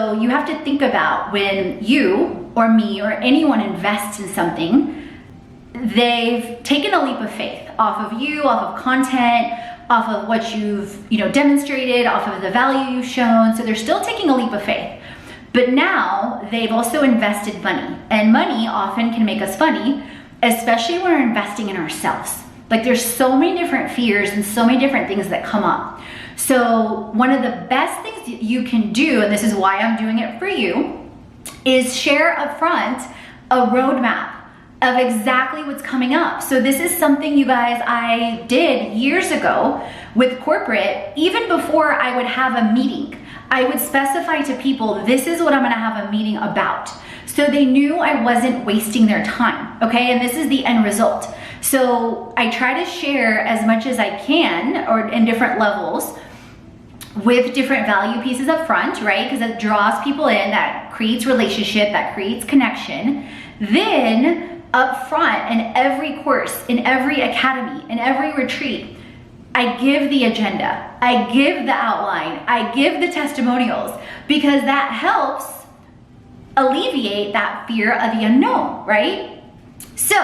So you have to think about when you or me or anyone invests in something, they've taken a leap of faith off of you, off of content, off of what you've demonstrated, off of the value you've shown. So they're still taking a leap of faith. But now they've also invested money, and money often can make us funny, especially when we're investing in ourselves. Like there's so many different fears and so many different things that come up. So one of the best things you can do, and this is why I'm doing it for you, is share upfront a roadmap of exactly what's coming up. So this is something, you guys, I did years ago with corporate. Even before I would have a meeting, I would specify to people, this is what I'm gonna have a meeting about. So they knew I wasn't wasting their time, okay? And this is the end result. So I try to share as much as I can, or in different levels, with different value pieces up front, right? Because it draws people in, that creates relationship, that creates connection. Then up front, in every course, in every academy, in every retreat, I give the agenda, I give the outline, I give the testimonials, because that helps alleviate that fear of the unknown, right? So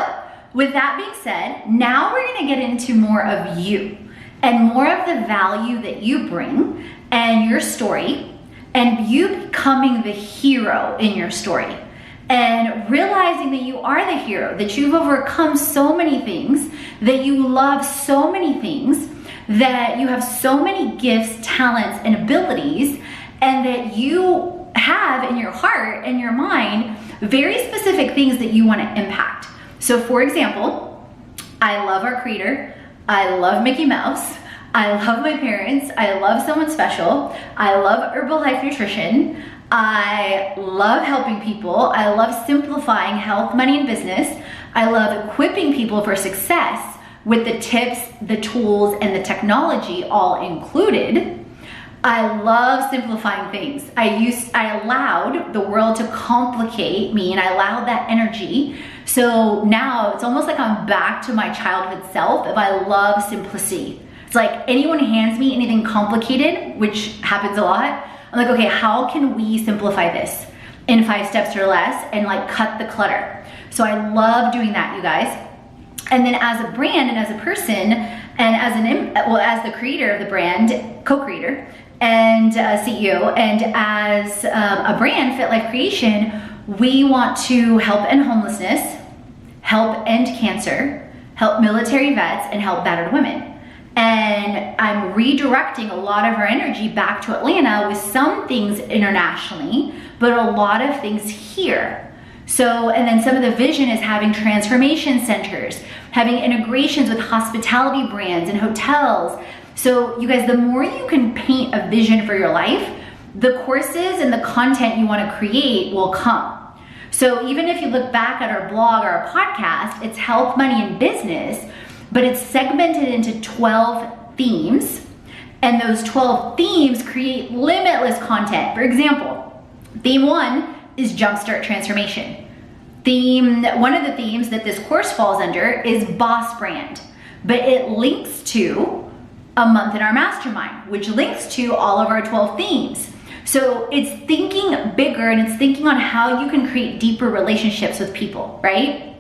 with that being said, now we're gonna get into more of you and more of the value that you bring and your story, and you becoming the hero in your story, and realizing that you are the hero, that you've overcome so many things, that you love so many things, that you have so many gifts, talents, and abilities, and that you have in your heart and your mind very specific things that you want to impact. So for example, I love our creator, I love Mickey Mouse, I love my parents, I love someone special, I love Herbalife Nutrition, I love helping people, I love simplifying health, money, and business, I love equipping people for success with the tips, the tools, and the technology all included. I love simplifying things. I allowed the world to complicate me, and I allowed that energy. So now it's almost like I'm back to my childhood self if I love simplicity. It's like anyone hands me anything complicated, which happens a lot, I'm like, okay, how can we simplify this in 5 steps or less and like cut the clutter? So I love doing that, you guys. And then as a brand and as a person and as the creator of the brand, co-creator and CEO, and as a brand, Fit Life Creation, we want to help end homelessness, help end cancer, help military vets, and help battered women. And I'm redirecting a lot of our energy back to Atlanta with some things internationally, but a lot of things here. So, and then some of the vision is having transformation centers, having integrations with hospitality brands and hotels. So you guys, the more you can paint a vision for your life, the courses and the content you want to create will come. So even if you look back at our blog or our podcast, it's health, money, and business, but it's segmented into 12 themes. And those 12 themes create limitless content. For example, theme 1 is Jumpstart Transformation. One of the themes that this course falls under is Boss Brand, but it links to a month in our mastermind, which links to all of our 12 themes. So it's thinking bigger, and it's thinking on how you can create deeper relationships with people, right?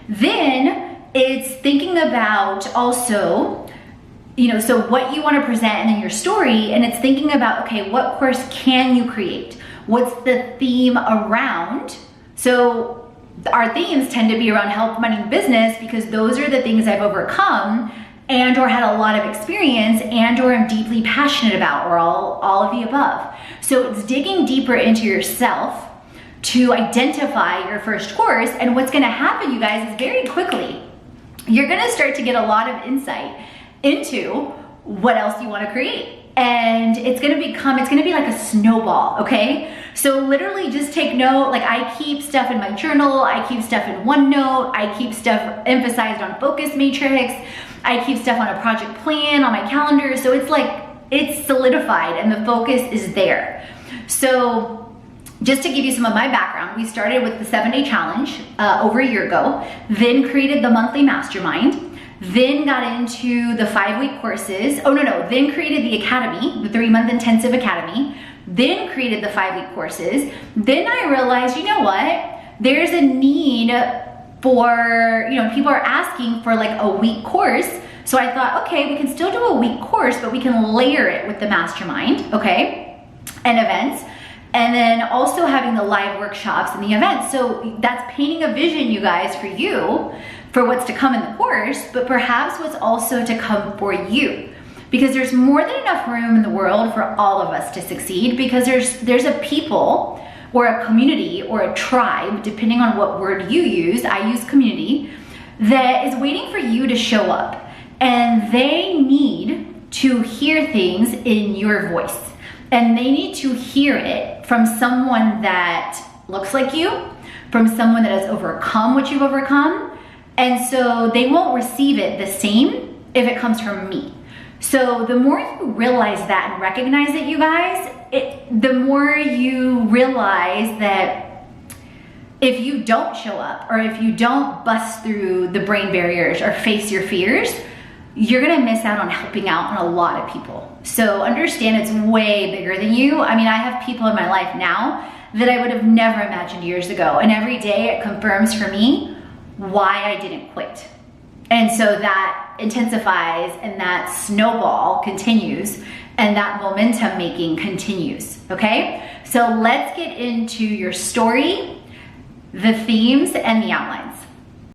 Then it's thinking about also, so what you want to present and then your story, and it's thinking about, okay, what course can you create? What's the theme around? So our themes tend to be around health, money, and business, because those are the things I've overcome and or had a lot of experience and or am deeply passionate about, or all of the above. So it's digging deeper into yourself to identify your first course. And what's gonna happen, you guys, is very quickly, you're gonna start to get a lot of insight into what else you wanna create. And it's gonna be like a snowball, okay? So literally just take note. Like, I keep stuff in my journal, I keep stuff in OneNote, I keep stuff emphasized on Focus Matrix, I keep stuff on a project plan on my calendar. So it's like, it's solidified and the focus is there. So just to give you some of my background, we started with the 7-day challenge over a year ago, then created the monthly mastermind, then got into the 5-week courses. Then created the academy, the 3-month intensive academy, then created the 5-week courses. Then I realized, you know what? There's a need for, people are asking for like a week course. So I thought, okay, we can still do a week course, but we can layer it with the mastermind, okay? And events. And then also having the live workshops and the events. So that's painting a vision, you guys, for you, for what's to come in the course, but perhaps what's also to come for you. Because there's more than enough room in the world for all of us to succeed, because there's a people or a community or a tribe, depending on what word you use, I use community, that is waiting for you to show up. And they need to hear things in your voice. And they need to hear it from someone that looks like you, from someone that has overcome what you've overcome. And so they won't receive it the same if it comes from me. So the more you realize that and recognize it, you guys, the more you realize that if you don't show up, or if you don't bust through the brain barriers or face your fears, you're gonna miss out on helping out on a lot of people. So understand it's way bigger than you. I mean, I have people in my life now that I would have never imagined years ago. And every day it confirms for me why I didn't quit. And so that intensifies, and that snowball continues, and that momentum making continues, okay? So let's get into your story, the themes, and the outlines.